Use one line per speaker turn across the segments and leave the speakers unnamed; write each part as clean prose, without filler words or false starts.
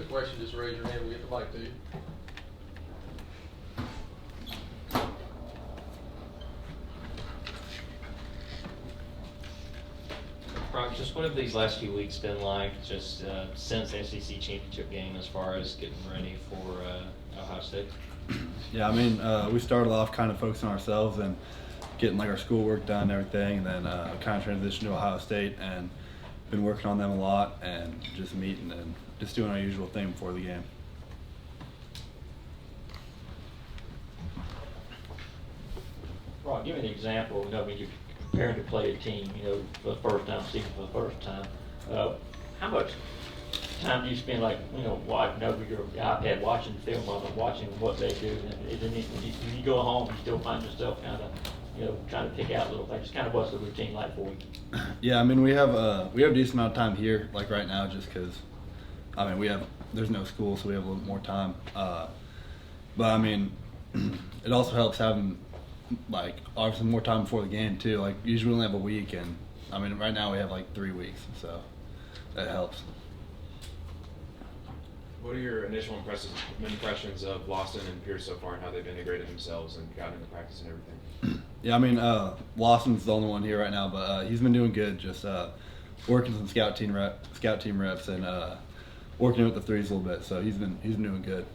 question, just raise your hand. We'll get the mic to you.
Brock, just what have these last few weeks been like, just since the SEC championship game, as far as getting ready for Ohio State?
Yeah, I mean, we started off kind of focusing on ourselves and getting like our schoolwork done and everything, and then kind of transitioned to Ohio State and been working on them a lot and just meeting and just doing our usual thing before the game.
Brock, give me an example. When you're preparing to play a team, for the first time, seeing for the first time, how much time do you spend, watching over your iPad, watching film of them, watching what they do? And when you go home, you still find yourself kind of, trying to pick out little things. Kind of what's the routine like for you?
Yeah, I mean, we have a decent amount of time here, like right now, just because, I mean, there's no school, so we have a little more time. But I mean, it also helps having, obviously more time before the game too. Usually we only have a week, and I mean, right now we have 3 weeks, so that helps.
What are your initial impressions of Lawson and Pierce so far, and how they've integrated themselves and gotten into practice and everything?
Yeah, I mean, Lawson's the only one here right now, but he's been doing good. Just working some scout team reps, and working with the threes a little bit. So he's been doing good.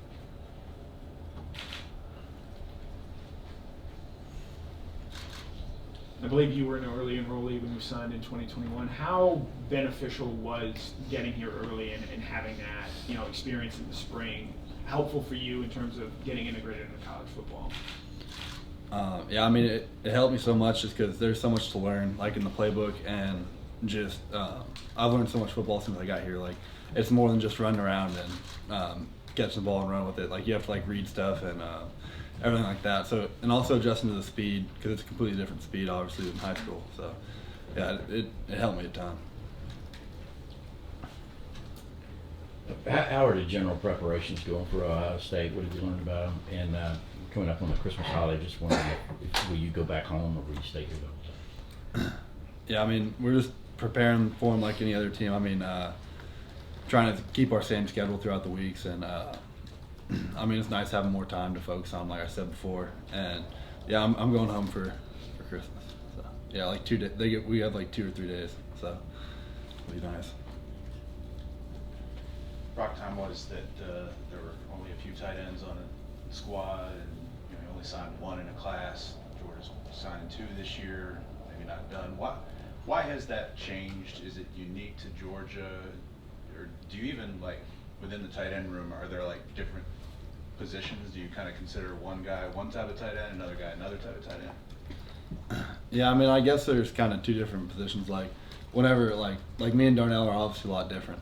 I believe you were an early enrollee when you signed in 2021. How beneficial was getting here early and having that, experience in the spring helpful for you in terms of getting integrated into college football?
Yeah, I mean, it helped me so much just because there's so much to learn, in the playbook, and just I've learned so much football since I got here. It's more than just running around and catching the ball and running with it. You have to read stuff and everything like that. So, and also adjusting to the speed, because it's a completely different speed, obviously, than high school. So, yeah, it helped me a ton.
How are the general preparations going for Ohio State? What have you learned about them? And coming up on the Christmas holiday, just wondering, will you go back home or will you stay here the whole time?
Yeah, I mean, we're just preparing for them like any other team. I mean, trying to keep our same schedule throughout the weeks, and I mean, it's nice having more time to focus on, like I said before. And yeah, I'm going home for Christmas. So yeah, 2 days. We have 2 or 3 days, so it'll be nice.
Brock, time was that there were only a few tight ends on a squad, and you only signed 1 in a class. Georgia's signing 2 this year, maybe not done. Why has that changed? Is it unique to Georgia, or do you even within the tight end room, are there different positions? Do you kind of consider one guy one type of tight end, another guy another type of tight end?
Yeah, I mean, I guess there's kind of 2 different positions. Whenever me and Darnell are obviously a lot different.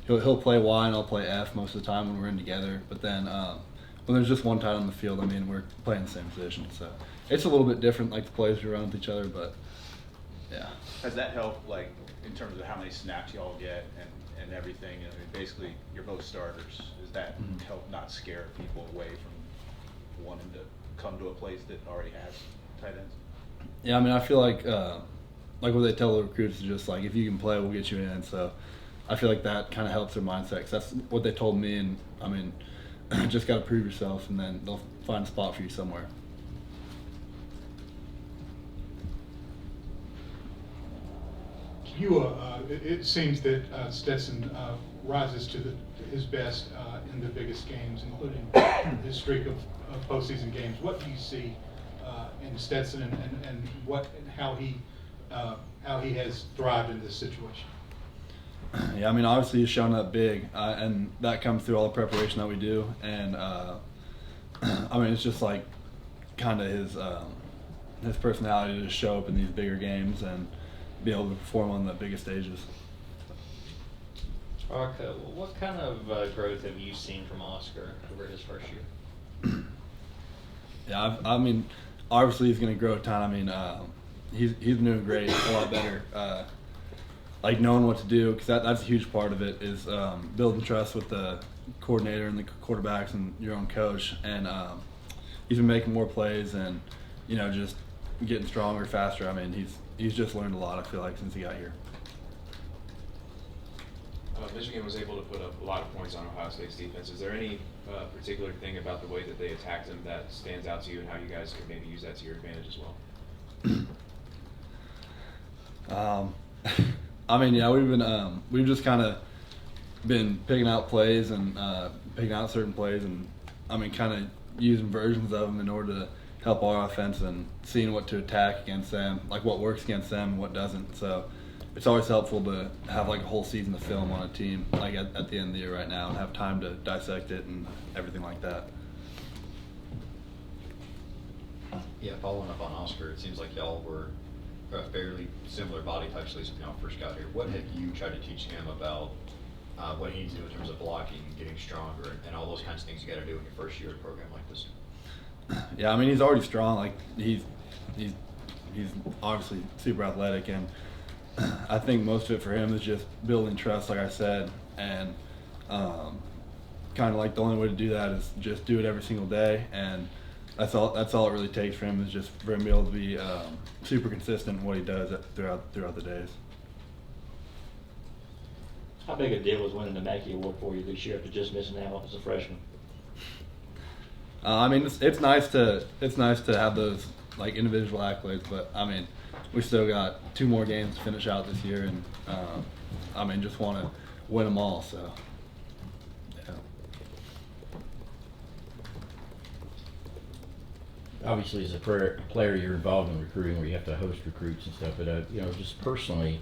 He'll play Y and I'll play F most of the time when we're in together. But then when there's just one tight on the field, I mean, we're playing the same position. So it's a little bit different, the plays we run with each other. But yeah.
Has that helped in terms of how many snaps y'all get and everything? I mean, basically, you're both starters. Does that help not scare people away from wanting to come to a place that already has tight ends?
Yeah, I mean, I feel like what they tell the recruits is just if you can play, we'll get you in. So I feel like that kind of helps their mindset, because that's what they told me. And I mean, just got to prove yourself, and then they'll find a spot for you somewhere.
It seems that Stetson rises to his best in the biggest games, including his streak of postseason games. What do you see in Stetson, and how he has thrived in this situation?
Yeah, I mean, obviously he's shown up big, and that comes through all the preparation that we do. And I mean, it's just kind of his personality to just show up in these bigger games and be able to perform on the biggest stages.
Brock, what kind of growth have you seen from Oscar over his first year?
Yeah, I mean, obviously he's going to grow a ton. I mean, he's been doing great, a lot better. Knowing what to do, because that's a huge part of it, is building trust with the coordinator and the quarterbacks and your own coach. And he's been making more plays and, just getting stronger, faster. I mean, he's just learned a lot, I feel like, since he got here.
Michigan was able to put up a lot of points on Ohio State's defense. Is there any particular thing about the way that they attacked them that stands out to you, and how you guys could maybe use that to your advantage as well?
I mean, yeah, we've just kind of been picking out plays and picking out certain plays, and I mean, kind of using versions of them in order to help our offense and seeing what to attack against them, like what works against them and what doesn't. So it's always helpful to have like a whole season of film on a team, like at the end of the year right now, and have time to dissect it and everything like that.
Yeah, following up on Oscar, it seems like y'all were a fairly similar body types, at least when y'all first got here. What have you tried to teach him about what he needs to do in terms of blocking, getting stronger, and all those kinds of things you got to do in your first year at a program like this?
Yeah, I mean, he's already strong. Like he's obviously super athletic, and I think most of it for him is just building trust, like I said, and kind of like the only way to do that is just do it every single day, and that's all it really takes for him, is just for him to be able to be super consistent in what he does throughout the days.
How big a deal was winning the Mackey Award for you this year after just missing out as a freshman?
I mean, it's nice to have those like individual accolades, but I mean, we still got 2 more games to finish out this year, and I mean, just want to win them all. So, yeah.
Obviously, as a player, you're involved in recruiting where you have to host recruits and stuff. But you know, just personally,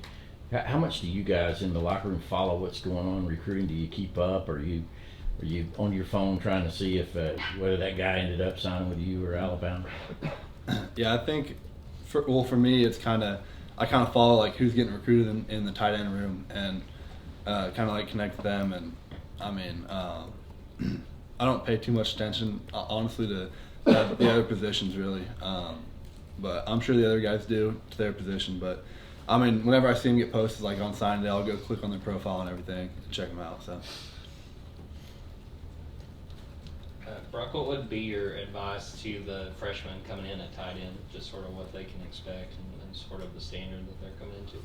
how much do you guys in the locker room follow what's going on in recruiting? Do you keep up, or are you on your phone trying to see if whether that guy ended up signing with you or Alabama?
Yeah, I think for me, it's I kind of follow like who's getting recruited in the tight end room, and kind of like connect with them. And I mean, I don't pay too much attention, honestly, to the other positions really, but I'm sure the other guys do to their position. But I mean, whenever I see them get posted like on signing day, I'll go click on their profile and everything and check them out. So.
Brock, what would be your advice to the freshmen coming in at tight end, just sort of what they can expect and sort of the standard that they're coming into?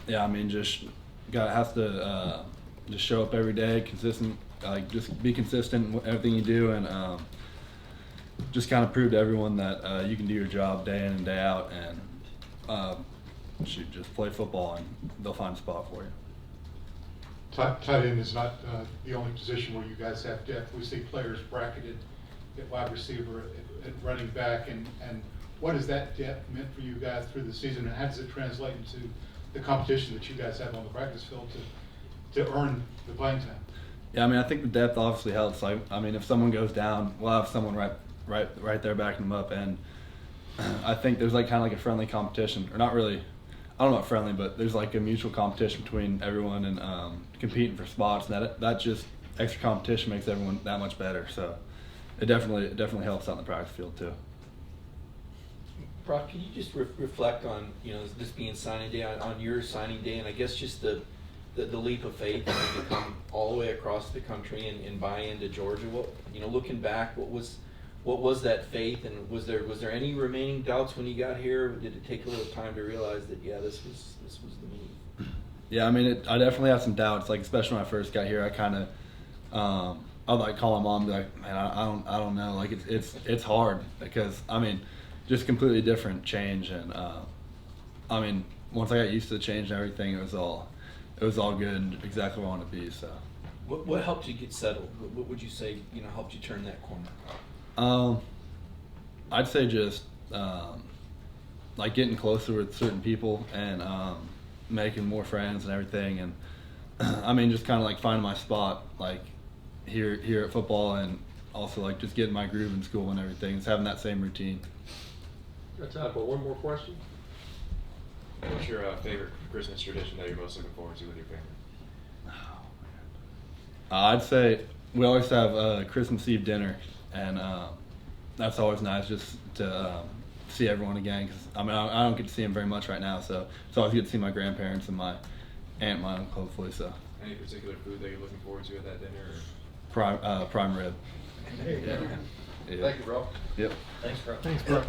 Yeah, I mean, just have to just show up every day, consistent, like just be consistent with everything you do, and just kind of prove to everyone that you can do your job day in and day out, and just play football, and they'll find a spot for you.
Tight end is not the only position where you guys have depth. We see players bracketed at wide receiver, at running back, and what has that depth meant for you guys through the season, and how does it translate into the competition that you guys have on the practice field to earn the playing time?
Yeah, I mean, I think the depth obviously helps. Like, I mean, if someone goes down, we'll have someone right there backing them up, and I think there's like kind of like a friendly competition, or not really. I don't know about friendly, but there's like a mutual competition between everyone, and competing for spots. And that just extra competition makes everyone that much better. So it definitely helps out in the practice field too.
Brock, can you just reflect on this being signing day, on your signing day, and I guess just the leap of faith to come all the way across the country and buy into Georgia? What looking back, what was that faith, and was there any remaining doubts when you got here? Did it take a little time to realize that this was the move?
Yeah, I mean, I definitely have some doubts. Like, especially when I first got here, I kind of I'd like call my mom and be like, man, I don't know. Like it's hard because I mean, just completely different change, and I mean, once I got used to the change and everything, it was all good and exactly where I wanted to be. So.
What helped you get settled? What would you say helped you turn that corner?
I'd say just like getting closer with certain people and making more friends and everything, and I mean just kind of like finding my spot like here at football, and also like just getting my groove in school and everything. It's having that same routine.
Got time for one more question?
What's your favorite Christmas tradition that you're most looking forward to with your family?
I'd say we always have Christmas Eve dinner, and that's always nice just to see everyone again. Cause I mean, I don't get to see them very much right now, so it's always good to see my grandparents and my aunt and my uncle, hopefully. So.
Any particular food that you're looking forward to at that dinner?
Or? Prime rib.
There you go.
Yeah.
Thank you, bro.
Yep.
Thanks, bro.
Thanks, bro.